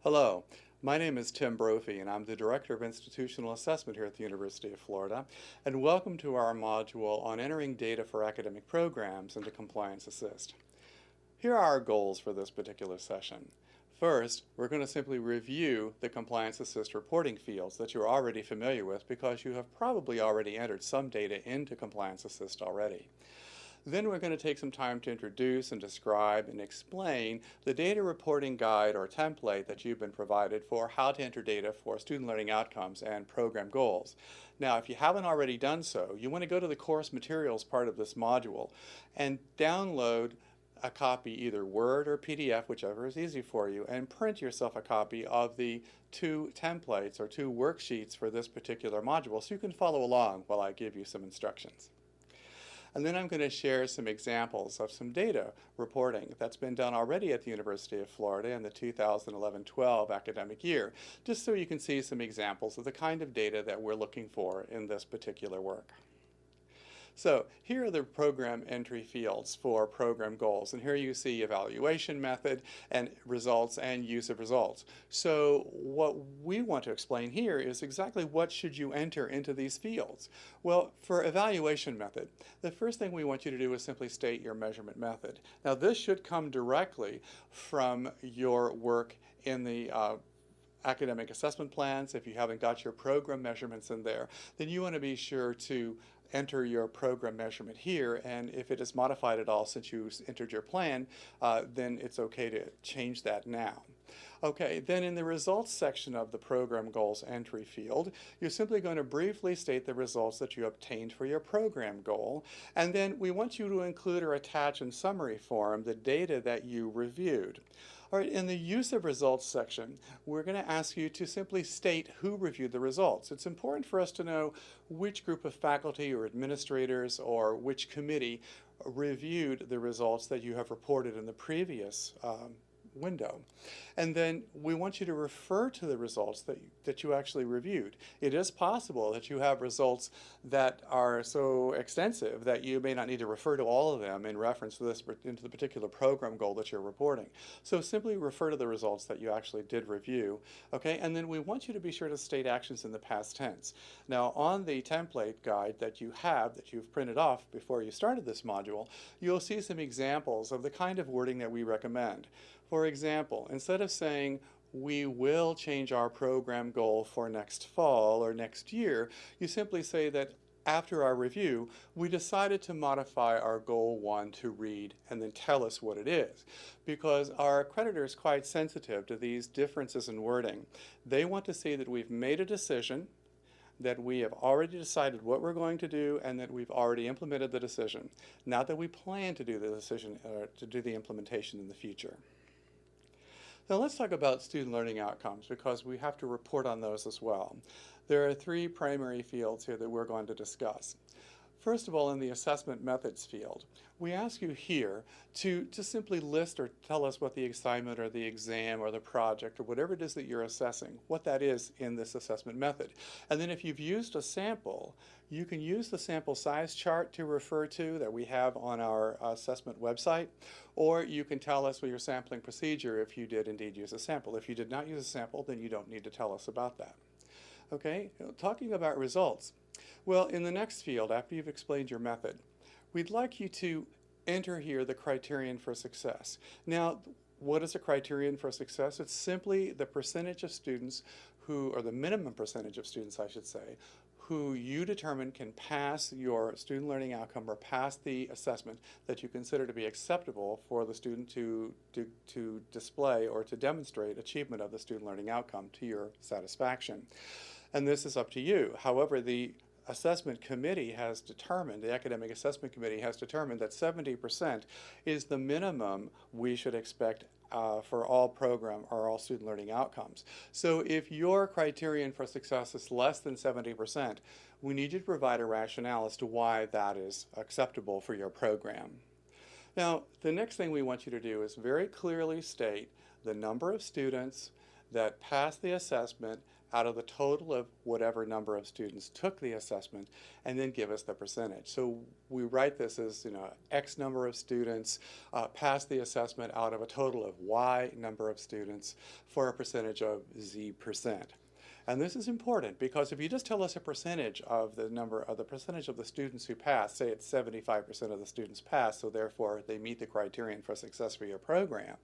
Hello, my name is Tim Brophy and I'm the Director of Institutional Assessment here at the University of Florida, and welcome to our module on entering data for academic programs into Compliance Assist. Here are our goals for this particular session. First, we're going to simply review the Compliance Assist reporting fields that you're already familiar with because you have probably already entered some data into Compliance Assist already. Then we're going to take some time to introduce and describe and explain the data reporting guide or template that you've been provided for how to enter data for student learning outcomes and program goals. Now, if you haven't already done so, you want to go to the course materials part of this module and download a copy, either Word or PDF, whichever is easy for you, and print yourself a copy of the two templates or two worksheets for this particular module so you can follow along while I give you some instructions. And then I'm going to share some examples of some data reporting that's been done already at the University of Florida in the 2011-12 academic year, just so you can see some examples of the kind of data that we're looking for in this particular work. So here are the program entry fields for program goals, and here you see evaluation method and results and use of results. So what we want to explain here is exactly what should you enter into these fields. Well, for evaluation method, the first thing we want you to do is simply state your measurement method. Now this should come directly from your work in the academic assessment plans. If you haven't got your program measurements in there, then you want to be sure to enter your program measurement here, and if it is modified at all since you entered your plan, then it's okay to change that now. Okay, then in the results section of the program goals entry field, you're simply going to briefly state the results that you obtained for your program goal, and then we want you to include or attach in summary form the data that you reviewed. All right, in the use of results section, we're going to ask you to simply state who reviewed the results. It's important for us to know which group of faculty or administrators or which committee reviewed the results that you have reported in the previous window. And then we want you to refer to the results that you actually reviewed. It is possible that you have results that are so extensive that you may not need to refer to all of them in reference to this into the particular program goal that you're reporting. So simply refer to the results that you actually did review. Okay, and then we want you to be sure to state actions in the past tense. Now on the template guide that you have, that you've printed off before you started this module, you'll see some examples of the kind of wording that we recommend. For example, instead of saying, we will change our program goal for next fall or next year, you simply say that after our review, we decided to modify our goal 1 to read and then tell us what it is. Because our accreditor is quite sensitive to these differences in wording. They want to see that we've made a decision, that we have already decided what we're going to do, and that we've already implemented the decision. Not that we plan to do the decision, to do the implementation in the future. Now let's talk about student learning outcomes because we have to report on those as well. There are 3 primary fields here that we're going to discuss. First of all, in the assessment methods field, we ask you here to just simply list or tell us what the assignment or the exam or the project or whatever it is that you're assessing, what that is in this assessment method. And then if you've used a sample, you can use the sample size chart to refer to that we have on our assessment website, or you can tell us with your sampling procedure if you did indeed use a sample. If you did not use a sample, then you don't need to tell us about that. Okay, talking about results. Well, in the next field, after you've explained your method, we'd like you to enter here the criterion for success. Now, what is a criterion for success? It's simply the percentage of students who, or the minimum percentage of students, I should say, who you determine can pass your student learning outcome or pass the assessment that you consider to be acceptable for the student to display or to demonstrate achievement of the student learning outcome to your satisfaction. And this is up to you. However, the assessment committee has determined, the academic assessment committee has determined that 70% is the minimum we should expect for all program or all student learning outcomes. So if your criterion for success is less than 70%, we need you to provide a rationale as to why that is acceptable for your program. Now, the next thing we want you to do is very clearly state the number of students that passed the assessment out of the total of whatever number of students took the assessment, and then give us the percentage. So we write this as, X number of students passed the assessment out of a total of Y number of students for a percentage of Z%. And this is important because if you just tell us a percentage of the percentage of the students who pass, say it's 75% of the students pass, so therefore they meet the criterion for success for your program,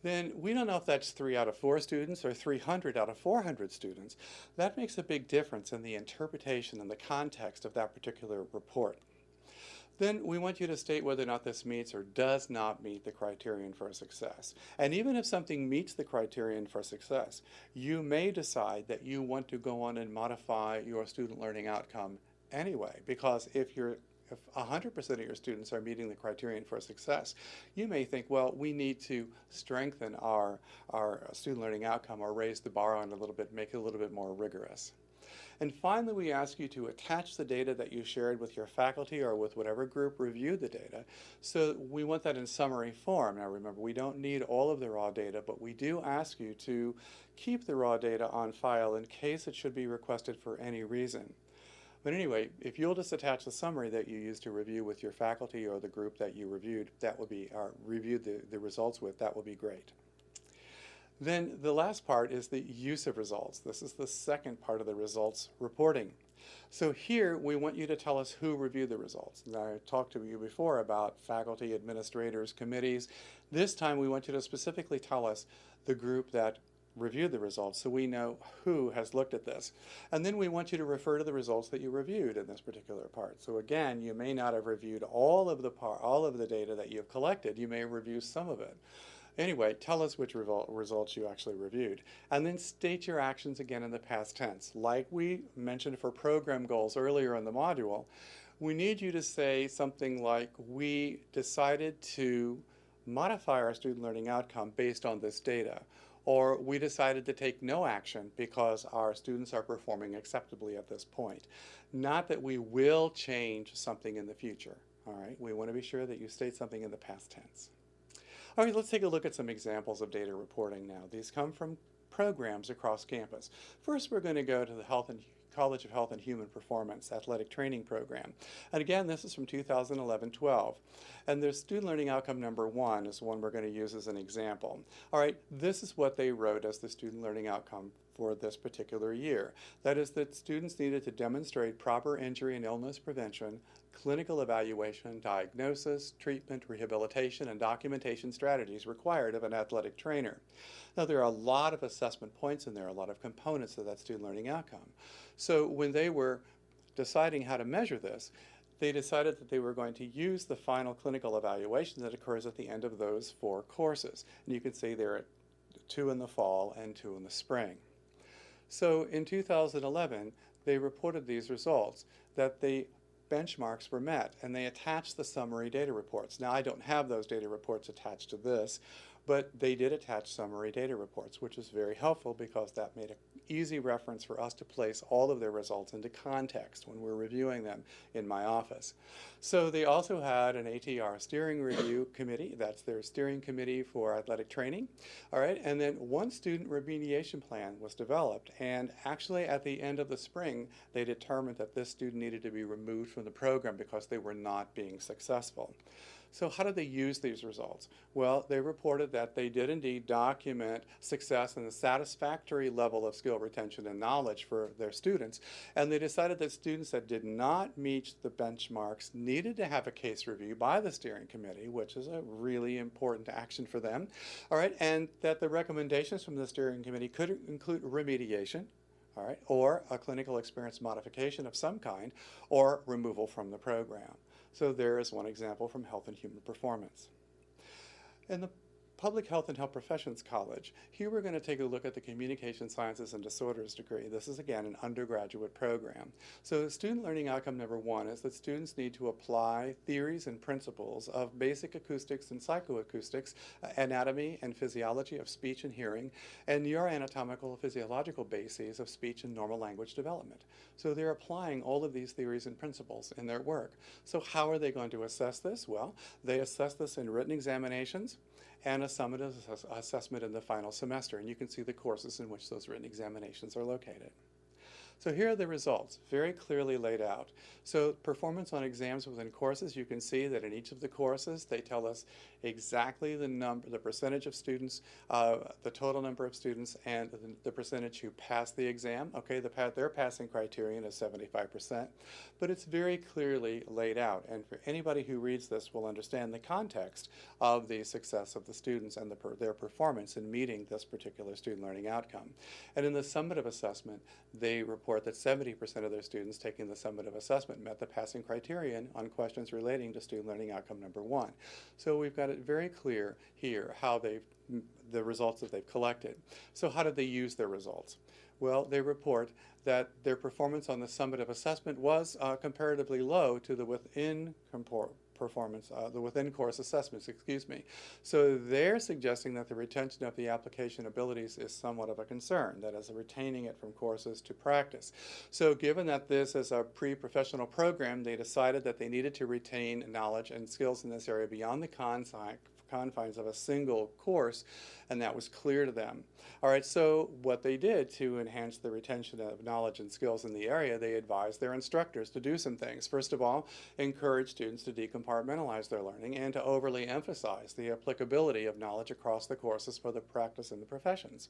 then we don't know if that's 3 out of 4 students or 300 out of 400 students. That makes a big difference in the interpretation and the context of that particular report. Then we want you to state whether or not this meets or does not meet the criterion for success. And even if something meets the criterion for success, you may decide that you want to go on and modify your student learning outcome anyway, because if 100% of your students are meeting the criterion for success, you may think, well, we need to strengthen our student learning outcome or raise the bar on it a little bit, make it a little bit more rigorous. And finally, we ask you to attach the data that you shared with your faculty or with whatever group reviewed the data. So we want that in summary form. Now remember, we don't need all of the raw data, but we do ask you to keep the raw data on file in case it should be requested for any reason. But anyway, if you'll just attach the summary that you used to review with your faculty or the group that you reviewed, that would be, reviewed the results with, that would be great. Then the last part is the use of results. This is the second part of the results reporting. So here we want you to tell us who reviewed the results. Now, I talked to you before about faculty, administrators, committees. This time we want you to specifically tell us the group that reviewed the results so we know who has looked at this. And then we want you to refer to the results that you reviewed in this particular part. So again, you may not have reviewed all of the data that you have collected. You may review some of it. Anyway, tell us which results you actually reviewed. And then state your actions again in the past tense. Like we mentioned for program goals earlier in the module, we need you to say something like, we decided to modify our student learning outcome based on this data. Or we decided to take no action because our students are performing acceptably at this point. Not that we will change something in the future. All right? We want to be sure that you state something in the past tense. All right, let's take a look at some examples of data reporting now. These come from programs across campus. First, we're going to go to the College of Health and Human Performance Athletic Training Program. And again, this is from 2011-12. And their student learning outcome number 1 is the one we're going to use as an example. All right, this is what they wrote as the student learning outcome for this particular year. That is that students needed to demonstrate proper injury and illness prevention, clinical evaluation, diagnosis, treatment, rehabilitation, and documentation strategies required of an athletic trainer. Now, there are a lot of assessment points in there, a lot of components of that student learning outcome. So when they were deciding how to measure this, they decided that they were going to use the final clinical evaluation that occurs at the end of those 4 courses. And you can see there are 2 in the fall and 2 in the spring. So in 2011, they reported these results, that the benchmarks were met, and they attached the summary data reports. Now, I don't have those data reports attached to this, but they did attach summary data reports, which is very helpful because that made an easy reference for us to place all of their results into context when we're reviewing them in my office. So they also had an ATR steering review committee. That's their steering committee for athletic training. All right, and then one student remediation plan was developed, and actually at the end of the spring, they determined that this student needed to be removed from the program because they were not being successful. So how did they use these results? Well, they reported that they did indeed document success and a satisfactory level of skill retention and knowledge for their students, and they decided that students that did not meet the benchmarks needed to have a case review by the steering committee, which is a really important action for them, all right, and that the recommendations from the steering committee could include remediation, all right, or a clinical experience modification of some kind, or removal from the program. So there is one example from Health and Human Performance. In the Public Health and Health Professions College, here we're going to take a look at the Communication Sciences and Disorders degree. This is, again, an undergraduate program. So student learning outcome number 1 is that students need to apply theories and principles of basic acoustics and psychoacoustics, anatomy and physiology of speech and hearing, and neuroanatomical and physiological bases of speech and normal language development. So they're applying all of these theories and principles in their work. So how are they going to assess this? Well, they assess this in written examinations and a summative assessment in the final semester, and you can see the courses in which those written examinations are located. So here are the results, very clearly laid out. So performance on exams within courses, you can see that in each of the courses, they tell us exactly the percentage of students, the total number of students, and the percentage who pass the exam. Okay, their passing criterion is 75%, but it's very clearly laid out. And for anybody who reads this will understand the context of the success of the students and their performance in meeting this particular student learning outcome. And in the summative assessment, they report that 70% of their students taking the summative assessment met the passing criterion on questions relating to student learning outcome number 1. So we've got it very clear here how the results that they've collected. So how did they use their results? Well, they report that their performance on the summative assessment was comparatively low to the within course assessments, So they're suggesting that the retention of the application abilities is somewhat of a concern, that is, retaining it from courses to practice. So given that this is a pre-professional program, they decided that they needed to retain knowledge and skills in this area beyond the confines of a single course, and that was clear to them. All right, so what they did to enhance the retention of knowledge and skills in the area, they advised their instructors to do some things. First of all, encourage students to decompartmentalize their learning and to overly emphasize the applicability of knowledge across the courses for the practice in the professions.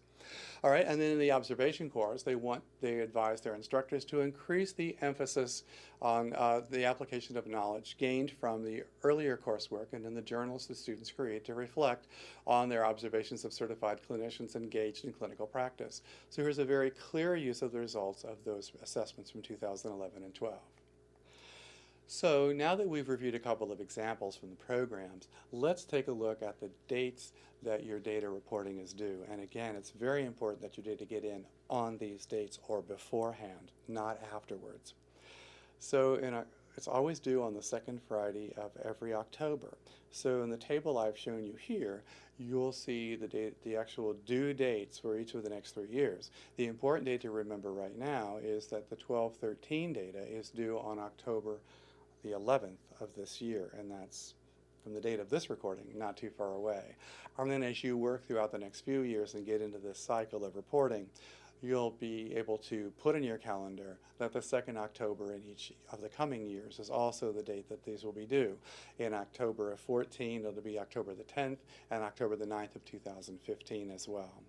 All right, and then in the observation course, they advised their instructors to increase the emphasis on the application of knowledge gained from the earlier coursework and in the journals the students create to reflect on their observations of certified clinicians engaged in clinical practice. So here's a very clear use of the results of those assessments from 2011 and 12. So now that we've reviewed a couple of examples from the programs, let's take a look at the dates that your data reporting is due. And again, it's very important that your data get in on these dates or beforehand, not afterwards. So it's always due on the second Friday of every October. So in the table I've shown you here, you'll see the actual due dates for each of the next 3 years. The important date to remember right now is that the 12-13 data is due on October the 11th of this year, and that's from the date of this recording, not too far away. And then as you work throughout the next few years and get into this cycle of reporting, you'll be able to put in your calendar that the second October in each of the coming years is also the date that these will be due. In October of 14, it'll be October the 10th, and October the 9th of 2015 as well.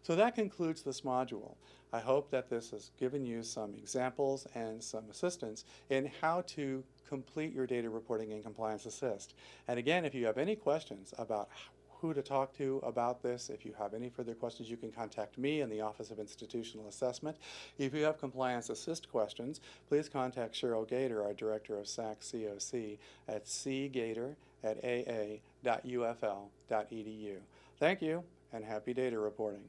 So that concludes this module. I hope that this has given you some examples and some assistance in how to complete your data reporting and compliance assist. And again, if you have any questions about who to talk to about this, if you have any further questions, you can contact me in the Office of Institutional Assessment. If you have compliance assist questions, please contact Cheryl Gator, our Director of SAC COC, at cgator@aa.ufl.edu. Thank you, and happy data reporting.